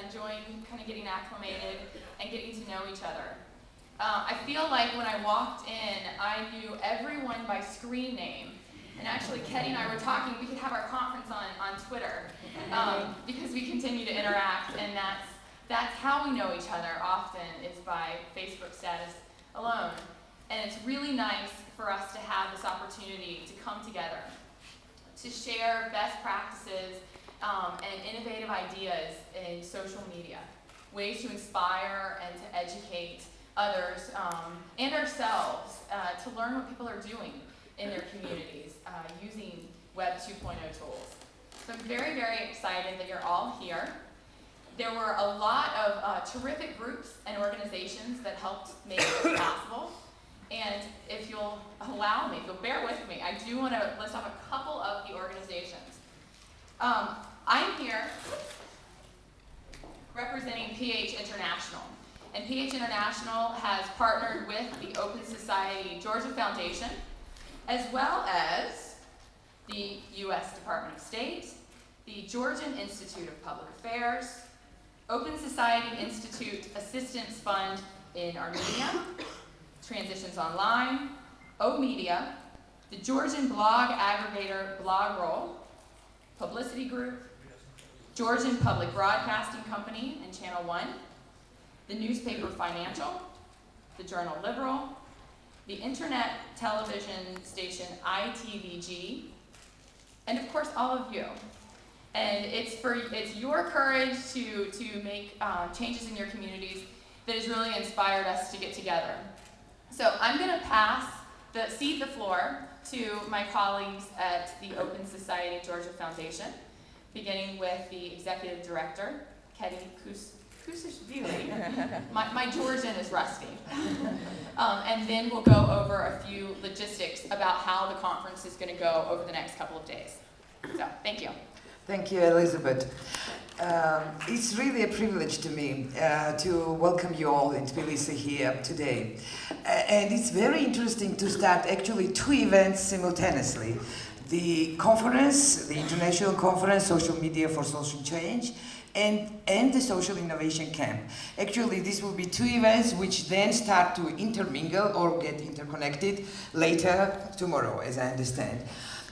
enjoying kind of getting acclimated and getting to know each other. I feel like when I walked in, I knew everyone by screen name. And actually, Ketty and I were talking, we could have our conference on Twitter because we continue to interact, and that's how we know each other often, is by Facebook status alone. And it's really nice for us to have this opportunity to come together, to share best practices and innovative ideas in social media, ways to inspire and to educate others and ourselves to learn what people are doing in their communities using Web 2.0 tools. So I'm very, very excited that you're all here. There were a lot of terrific groups and organizations that helped make this possible. And if you'll allow me, so bear with me, I do want to list off a couple of the organizations. I'm here representing PH International. And PH International has partnered with the Open Society Georgia Foundation, as well as the U.S. Department of State, the Georgian Institute of Public Affairs, Open Society Institute Assistance Fund in Armenia, Transitions Online, O-Media, the Georgian blog aggregator BlogRoll, Publicity Group, Georgian Public Broadcasting Company and Channel 1, the newspaper Financial, the journal Liberal, the internet television station ITVG, and of course all of you. And it's your courage to make changes in your communities that has really inspired us to get together. So I'm going to cede the floor to my colleagues at the Open Society Georgia Foundation, beginning with the Executive Director, Ketty Kusishvili. My Georgian is rusty. And then we'll go over a few logistics about how the conference is going to go over the next couple of days. So, thank you. Thank you, Elizabeth. It's really a privilege to me to welcome you all in Tbilisi here today. And it's very interesting to start actually two events simultaneously. The conference, the International Conference, Social Media for Social Change, and the Social Innovation Camp. Actually, this will be two events which then start to intermingle or get interconnected later tomorrow, as I understand.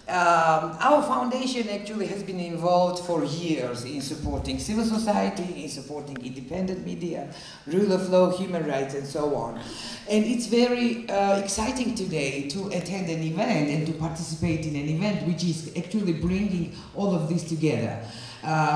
Our foundation actually has been involved for years in supporting civil society, in supporting independent media, rule of law, human rights, and so on. And it's very exciting today to attend an event and to participate in an event which is actually bringing all of this together.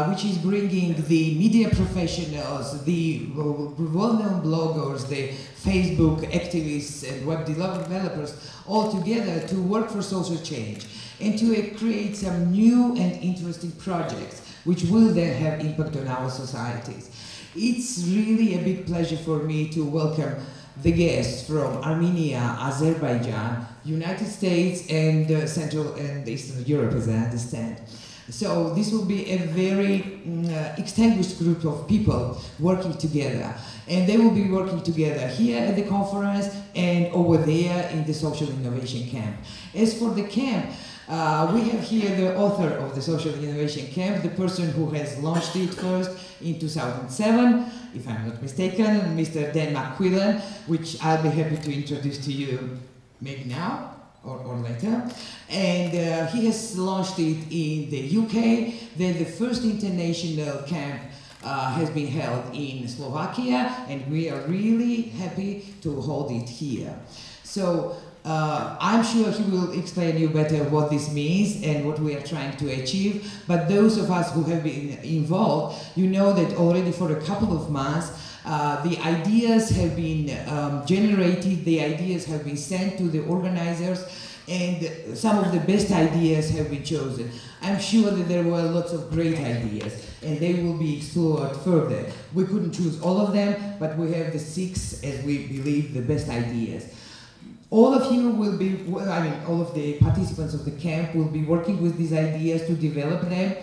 Which is bringing the media professionals, the well-known bloggers, the Facebook activists and web developers all together to work for social change and to create some new and interesting projects which will then have impact on our societies. It's really a big pleasure for me to welcome the guests from Armenia, Azerbaijan, United States, and Central and Eastern Europe, as I understand. So this will be a very extinguished group of people working together. And they will be working together here at the conference and over there in the Social Innovation Camp. As for the camp, we have here the author of the Social Innovation Camp, the person who has launched it first in 2007, if I'm not mistaken, Mr. Dan McQuillan, which I'll be happy to introduce to you maybe now. Or later, and he has launched it in the UK. Then the first international camp has been held in Slovakia, and we are really happy to hold it here. So I'm sure he will explain you better what this means and what we are trying to achieve. But those of us who have been involved, you know that already for a couple of months, the ideas have been generated, the ideas have been sent to the organizers, and some of the best ideas have been chosen. I'm sure that there were lots of great ideas, and they will be explored further. We couldn't choose all of them, but we have the 6, as we believe, the best ideas. All of you will be, all of the participants of the camp will be working with these ideas to develop them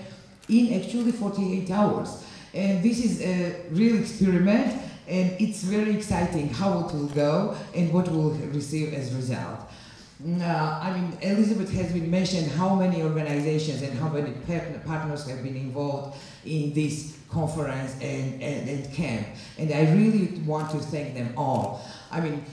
in actually 48 hours. And this is a real experiment, and it's very exciting how it will go and what we'll receive as a result. Elizabeth has been mentioned how many organizations and how many partners have been involved in this conference and camp. And I really want to thank them all. I mean,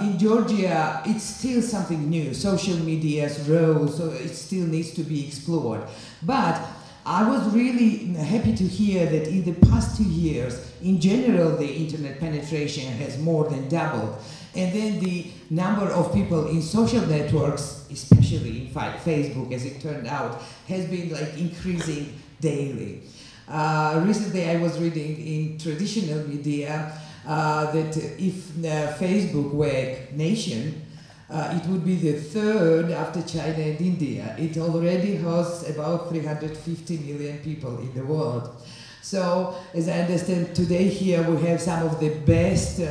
in Georgia, it's still something new. Social media's role, so it still needs to be explored. But I was really happy to hear that in the past 2 years, in general, the internet penetration has more than doubled. And then the number of people in social networks, especially in Facebook, as it turned out, has been like increasing daily. Recently, I was reading in traditional media that if Facebook were a nation, it would be the third after China and India. It already hosts about 350 million people in the world. So, as I understand, today here we have some of the best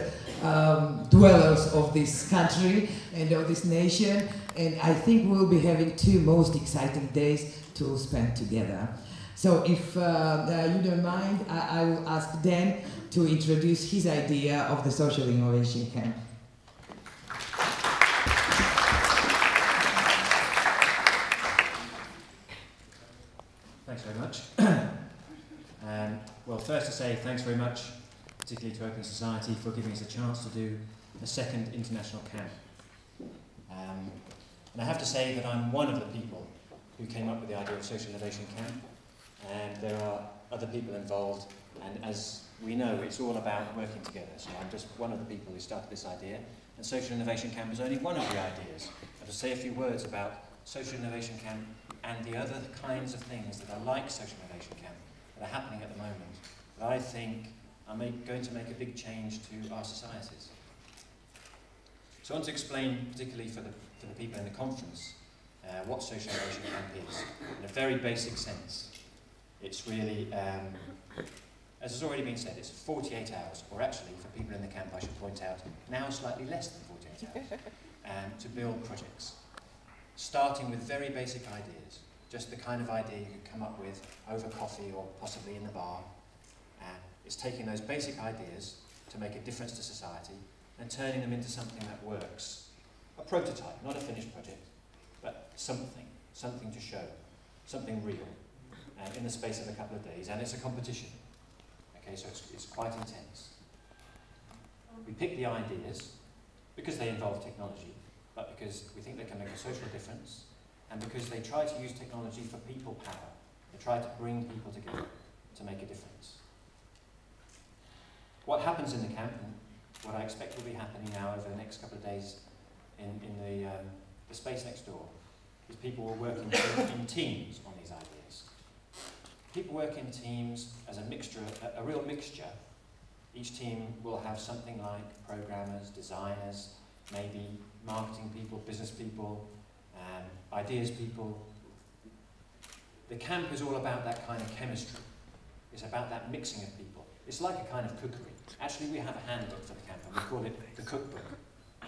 dwellers of this country and of this nation, and I think we'll be having 2 most exciting days to spend together. So if you don't mind, I will ask Dan to introduce his idea of the Social Innovation Camp. Thanks very much. Well, first to say thanks very much, particularly to Open Society, for giving us a chance to do a second international camp. And I have to say that I'm one of the people who came up with the idea of Social Innovation Camp, and there are other people involved, and as we know, it's all about working together. So I'm just one of the people who started this idea, and Social Innovation Camp is only one of the ideas. I'll just say a few words about Social Innovation Camp and the other kinds of things that are like Social Innovation Camp that are happening at the moment that I think are going to make a big change to our societies. So I want to explain, particularly for the people in the conference, what Social Innovation Camp is, in a very basic sense. It's really, as has already been said, it's 48 hours, or actually, for people in the camp, I should point out, now slightly less than 48 hours, to build projects. Starting with very basic ideas, just the kind of idea you could come up with over coffee or possibly in the bar. It's taking those basic ideas to make a difference to society and turning them into something that works. A prototype, not a finished project, but something to show, something real, in the space of a couple of days, and it's a competition. Okay, so it's quite intense. We pick the ideas because they involve technology, but because we think they can make a social difference, and because they try to use technology for people power. They try to bring people together to make a difference. What happens in the camp, and what I expect will be happening now over the next couple of days in the space next door, is people will work in teams on these ideas. People work in teams as a mixture, a real mixture. Each team will have something like programmers, designers, maybe marketing people, business people, ideas people. The camp is all about that kind of chemistry. It's about that mixing of people. It's like a kind of cookery. Actually, we have a handbook for the camp, and we call it the cookbook.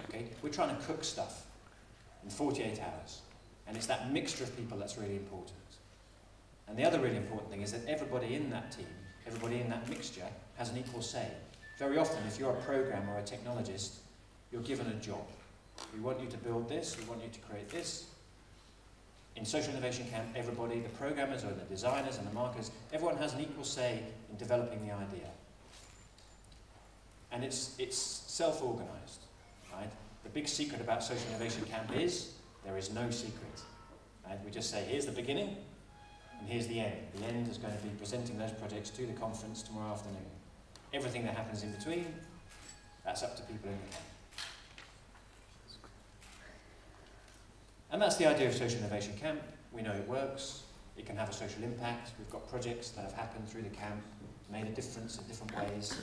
Okay? We're trying to cook stuff in 48 hours. And it's that mixture of people that's really important. And the other really important thing is that everybody in that team, everybody in that mixture, has an equal say. Very often, if you're a programmer or a technologist, you're given a job. We want you to build this, we want you to create this. In Social Innovation Camp, everybody, the programmers or the designers and the marketers, everyone has an equal say in developing the idea. And it's self-organized, right? The big secret about Social Innovation Camp is there is no secret. Right? We just say, here's the beginning, and here's the end. The end is going to be presenting those projects to the conference tomorrow afternoon. Everything that happens in between, that's up to people in the camp. And that's the idea of Social Innovation Camp. We know it works. It can have a social impact. We've got projects that have happened through the camp, made a difference in different ways.